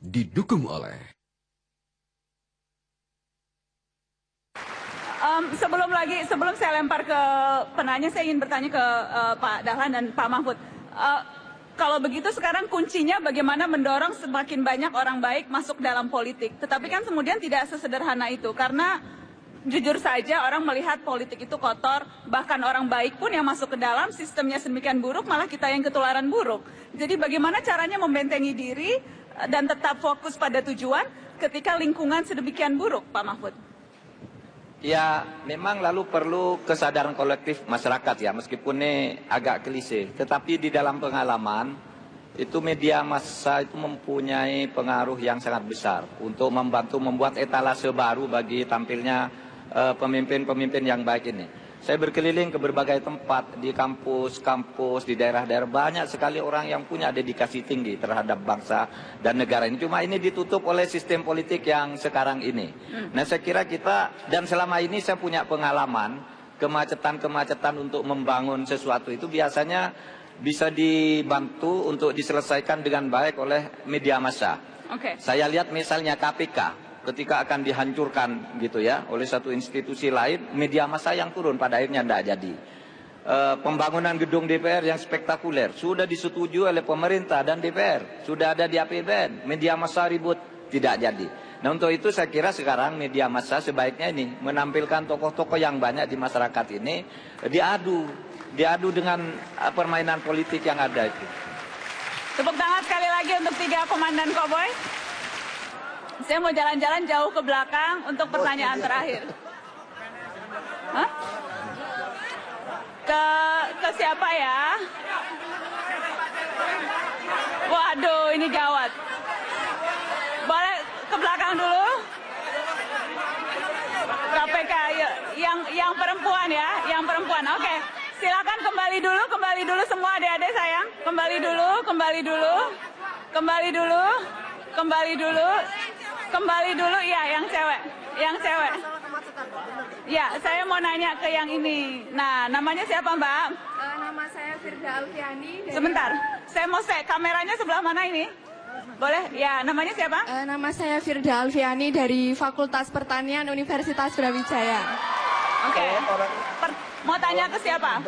Didukung oleh sebelum saya lempar ke penanya, saya ingin bertanya ke Pak Dahlan dan Pak Mahfud. Kalau begitu sekarang kuncinya bagaimana mendorong semakin banyak orang baik masuk dalam politik. Tetapi kan kemudian tidak sesederhana itu, karena jujur saja orang melihat politik itu kotor, bahkan orang baik pun yang masuk ke dalam sistemnya sedemikian buruk, malah kita yang ketularan buruk. Jadi bagaimana caranya membentengi diri dan tetap fokus pada tujuan ketika lingkungan sedemikian buruk, Pak Mahfud? Ya, memang lalu perlu kesadaran kolektif masyarakat ya, meskipun ini agak klise. Tetapi di dalam pengalaman, itu media massa itu mempunyai pengaruh yang sangat besar untuk membantu membuat etalase baru bagi tampilnya pemimpin-pemimpin yang baik ini. Saya berkeliling ke berbagai tempat, di kampus-kampus, di daerah-daerah, banyak sekali orang yang punya dedikasi tinggi terhadap bangsa dan negara ini. Cuma ini ditutup oleh sistem politik yang sekarang ini. Nah, saya kira kita, dan selama ini saya punya pengalaman, kemacetan-kemacetan untuk membangun sesuatu itu biasanya bisa dibantu untuk diselesaikan dengan baik oleh media massa. Saya lihat misalnya KPK. Ketika akan dihancurkan gitu ya oleh satu institusi lain, media massa yang turun pada akhirnya tidak jadi. Pembangunan gedung DPR yang spektakuler sudah disetujui oleh pemerintah dan DPR, sudah ada di APBN, media massa ribut tidak jadi. Nah, untuk itu saya kira sekarang media massa sebaiknya ini menampilkan tokoh-tokoh yang banyak di masyarakat ini, diadu dengan permainan politik yang ada itu. Tepuk tangan sekali lagi untuk 3 komandan koboi. Saya mau jalan-jalan jauh ke belakang untuk pertanyaan terakhir. Hah? Ke siapa ya? Waduh, ini gawat. Boleh ke belakang dulu? KPK, yang perempuan ya, yang perempuan. Oke, silakan kembali dulu semua adik-adik sayang. Kembali dulu, ya yang cewek. Ya, saya mau nanya ke yang ini. Nah, namanya siapa Mbak? Nama saya Firda Alfiani. Sebentar, saya mau kameranya sebelah mana ini? Boleh? Ya, namanya siapa? Nama saya Firda Alfiani dari Fakultas Pertanian Universitas Brawijaya. Oke. Mau tanya ke siapa?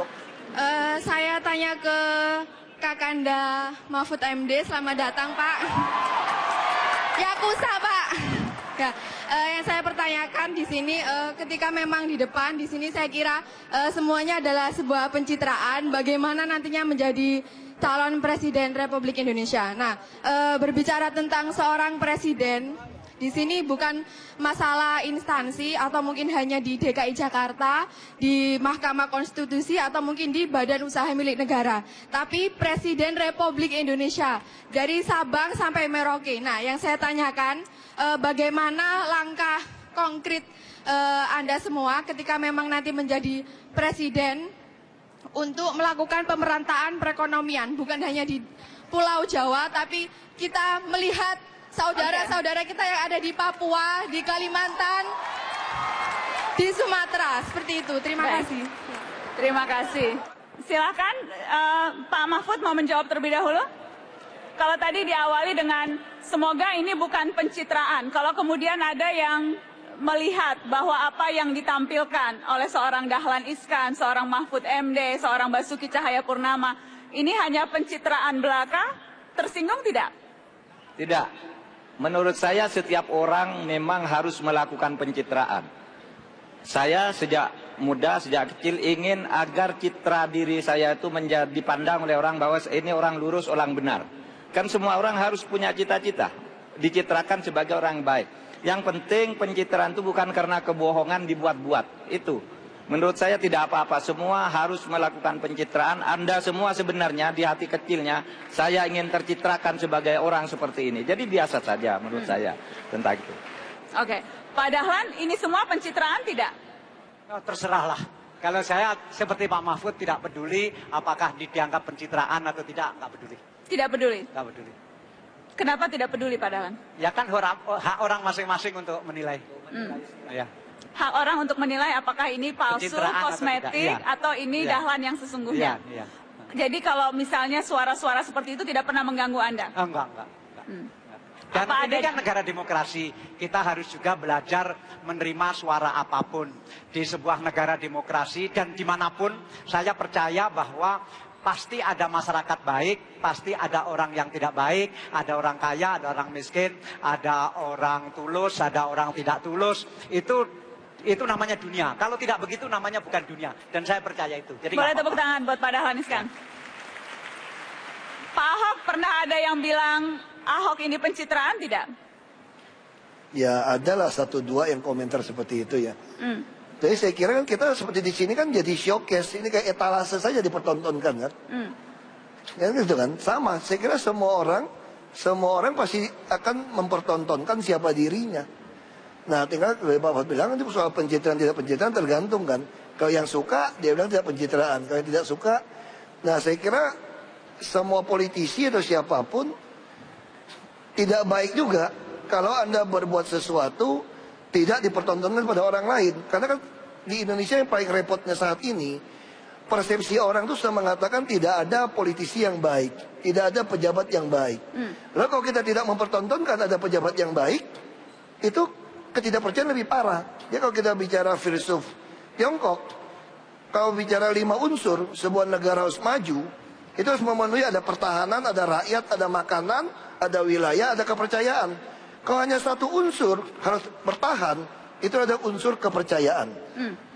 Saya tanya ke Kakanda Mahfud MD. Selamat datang Pak. Yakuza Pak. Ya, yang saya pertanyakan di sini, ketika memang di depan di sini saya kira semuanya adalah sebuah pencitraan. Bagaimana nantinya menjadi calon presiden Republik Indonesia. Nah, berbicara tentang seorang presiden, di sini bukan masalah instansi atau mungkin hanya di DKI Jakarta, di Mahkamah Konstitusi atau mungkin di badan usaha milik negara. Tapi Presiden Republik Indonesia dari Sabang sampai Merauke. Nah, yang saya tanyakan, bagaimana langkah konkret Anda semua ketika memang nanti menjadi presiden untuk melakukan pemerataan perekonomian, bukan hanya di Pulau Jawa, tapi kita melihat saudara-saudara kita yang ada di Papua, di Kalimantan, di Sumatera, seperti itu. Terima kasih. Terima kasih. Silakan Pak Mahfud mau menjawab terlebih dahulu. Kalau tadi diawali dengan semoga ini bukan pencitraan. Kalau kemudian ada yang melihat bahwa apa yang ditampilkan oleh seorang Dahlan Iskan, seorang Mahfud MD, seorang Basuki Cahayapurnama, ini hanya pencitraan belaka? Tersinggung tidak? Tidak. Menurut saya setiap orang memang harus melakukan pencitraan. Saya sejak muda, sejak kecil ingin agar citra diri saya itu menjadi dipandang oleh orang bahwa ini orang lurus, orang benar. Kan semua orang harus punya cita-cita, dicitrakan sebagai orang baik. Yang penting pencitraan itu bukan karena kebohongan dibuat-buat. Itu menurut saya tidak apa-apa. Semua harus melakukan pencitraan. Anda semua sebenarnya di hati kecilnya saya ingin tercitrakan sebagai orang seperti ini. Jadi biasa saja menurut saya tentang itu. Oke, Pak Dahlan, ini semua pencitraan tidak? Oh, terserahlah. Kalau saya seperti Pak Mahfud tidak peduli apakah dianggap pencitraan atau tidak, nggak peduli. Tidak peduli? Nggak peduli. Kenapa tidak peduli Pak Dahlan? Ya kan hak orang masing-masing untuk menilai. Ya. Hak orang untuk menilai apakah ini palsu, Pencitraan kosmetik, atau ini Dahlan yang sesungguhnya. Iya. Jadi kalau misalnya suara-suara seperti itu tidak pernah mengganggu Anda? Enggak. Dan Apa ini ada- kan negara demokrasi. Kita harus juga belajar menerima suara apapun. Di sebuah negara demokrasi dan dimanapun saya percaya bahwa pasti ada masyarakat baik, pasti ada orang yang tidak baik, ada orang kaya, ada orang miskin, ada orang tulus, ada orang tidak tulus. Itu namanya dunia. Kalau tidak begitu namanya bukan dunia. Dan saya percaya itu. Jadi Boleh nggak tepuk tangan buat Pak Dahlan Iskan. Pak Ahok pernah ada yang bilang Ahok ini pencitraan tidak? Ya adalah 1-2 yang komentar seperti itu ya. Jadi saya kira kan kita seperti di sini kan jadi showcase, ini kayak etalase saja dipertontonkan kan. Ya gitu kan, sama. Saya kira semua orang pasti akan mempertontonkan siapa dirinya. Nah tinggal Pak Mahfud bilang nanti soal pencitraan tidak pencitraan tergantung kan. Kalau yang suka dia bilang tidak pencitraan, kalau yang tidak suka. Nah saya kira semua politisi atau siapapun tidak baik juga kalau Anda berbuat sesuatu tidak dipertontonkan pada orang lain. Karena kan di Indonesia yang paling repotnya saat ini, persepsi orang itu sudah mengatakan tidak ada politisi yang baik, tidak ada pejabat yang baik. Lalu kalau kita tidak mempertontonkan ada pejabat yang baik, itu ketidakpercayaan lebih parah. Ya kalau kita bicara filsuf Tiongkok, kalau bicara 5 unsur sebuah negara harus maju, itu harus memenuhi ada pertahanan, ada rakyat, ada makanan, ada wilayah, ada kepercayaan. Kalau hanya 1 unsur harus bertahan, itu ada unsur kepercayaan.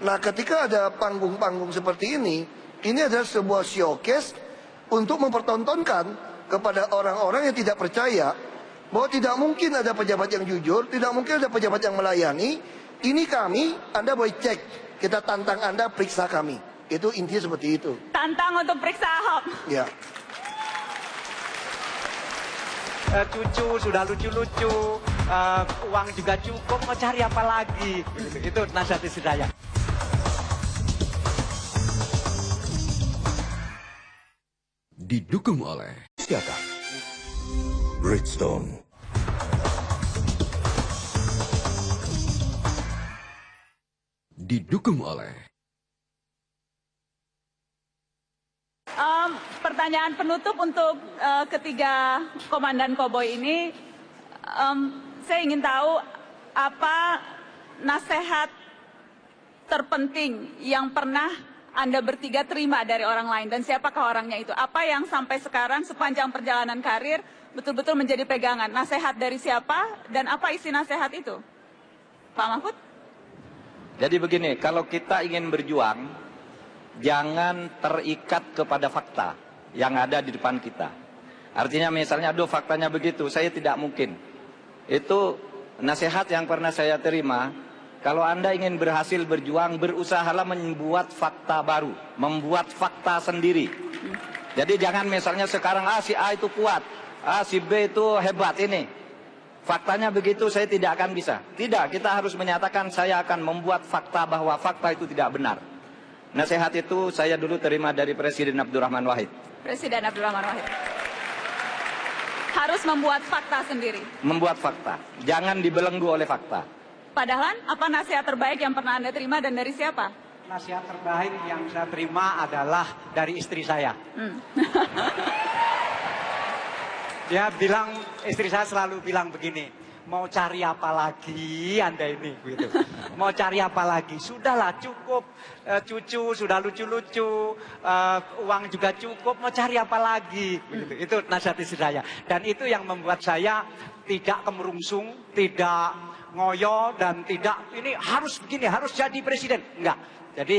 Nah ketika ada panggung-panggung seperti ini adalah sebuah showcase untuk mempertontonkan kepada orang-orang yang tidak percaya bahwa tidak mungkin ada pejabat yang jujur, tidak mungkin ada pejabat yang melayani. Ini kami, Anda boleh cek, kita tantang Anda, periksa kami. Itu intinya seperti itu. Tantang untuk periksa Ahok. Ya. Cucu sudah lucu-lucu, uang juga cukup, mau cari apa lagi? Itu nasihat istri saya. Didukung oleh Siapa? Bridgestone. didukung oleh Pertanyaan penutup untuk ketiga komandan koboi ini, saya ingin tahu apa nasihat terpenting yang pernah Anda bertiga terima dari orang lain dan siapakah orangnya itu? Apa yang sampai sekarang sepanjang perjalanan karir betul-betul menjadi pegangan? Nasihat dari siapa dan apa isi nasihat itu? Pak Mahfud? Jadi begini, kalau kita ingin berjuang, jangan terikat kepada fakta yang ada di depan kita. Artinya misalnya, aduh faktanya begitu, saya tidak mungkin. Itu nasihat yang pernah saya terima. Kalau Anda ingin berhasil berjuang, berusahalah membuat fakta baru, membuat fakta sendiri. Jadi jangan misalnya sekarang, si A itu kuat, si B itu hebat ini. Faktanya begitu, saya tidak akan bisa. Tidak, kita harus menyatakan saya akan membuat fakta bahwa fakta itu tidak benar. Nasihat itu saya dulu terima dari Presiden Abdurrahman Wahid. Presiden Abdurrahman Wahid. Harus membuat fakta sendiri. Membuat fakta, jangan dibelenggu oleh fakta. Pak Dahlan, apa nasihat terbaik yang pernah Anda terima dan dari siapa? Nasihat terbaik yang saya terima adalah dari istri saya. Dia bilang, istri saya selalu bilang begini, mau cari apa lagi Anda ini gitu. Mau cari apa lagi? Sudahlah cukup, cucu sudah lucu-lucu, uang juga cukup, mau cari apa lagi gitu. Itu nasihat istri saya. Dan itu yang membuat saya tidak kemerungsung, tidak ngoyo, dan tidak ini harus begini, harus jadi presiden. Enggak. Jadi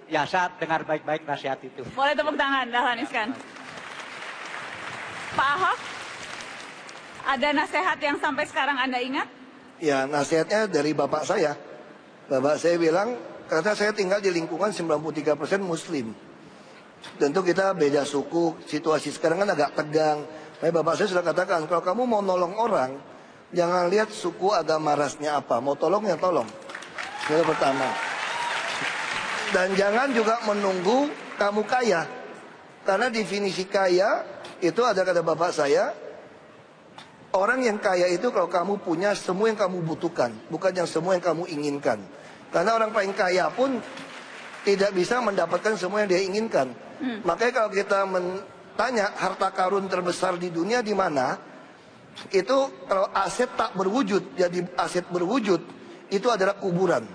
ya saya dengar baik-baik nasihat itu. Boleh tepuk tangan, Dahlan Iskan. Pak Ahok, ada nasihat yang sampai sekarang Anda ingat? Ya, nasihatnya dari bapak saya. Bapak saya bilang, karena saya tinggal di lingkungan 93% Muslim. Tentu kita beda suku, situasi sekarang kan agak tegang. Tapi bapak saya sudah katakan, kalau kamu mau nolong orang, jangan lihat suku agama rasnya apa. Mau tolong ya tolong. Itu pertama. Dan jangan juga menunggu kamu kaya. Karena definisi kaya, itu ada kata bapak saya, orang yang kaya itu kalau kamu punya semua yang kamu butuhkan, bukan yang semua yang kamu inginkan. Karena orang paling kaya pun tidak bisa mendapatkan semua yang dia inginkan. Makanya kalau kita tanya harta karun terbesar di dunia di mana, itu kalau aset tak berwujud jadi aset berwujud, itu adalah kuburan.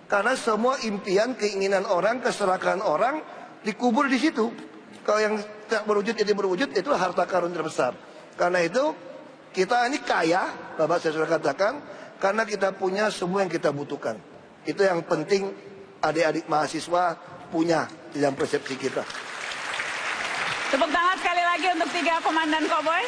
Karena semua impian, keinginan orang, keserakahan orang dikubur di situ. Kalau yang tak berwujud jadi berwujud, itu harta karun terbesar. Karena itu kita ini kaya, bapak saya sudah katakan, karena kita punya semua yang kita butuhkan. Itu yang penting adik-adik mahasiswa punya di dalam persepsi kita. Tepuk tangan sekali lagi untuk 3 komandan koboi.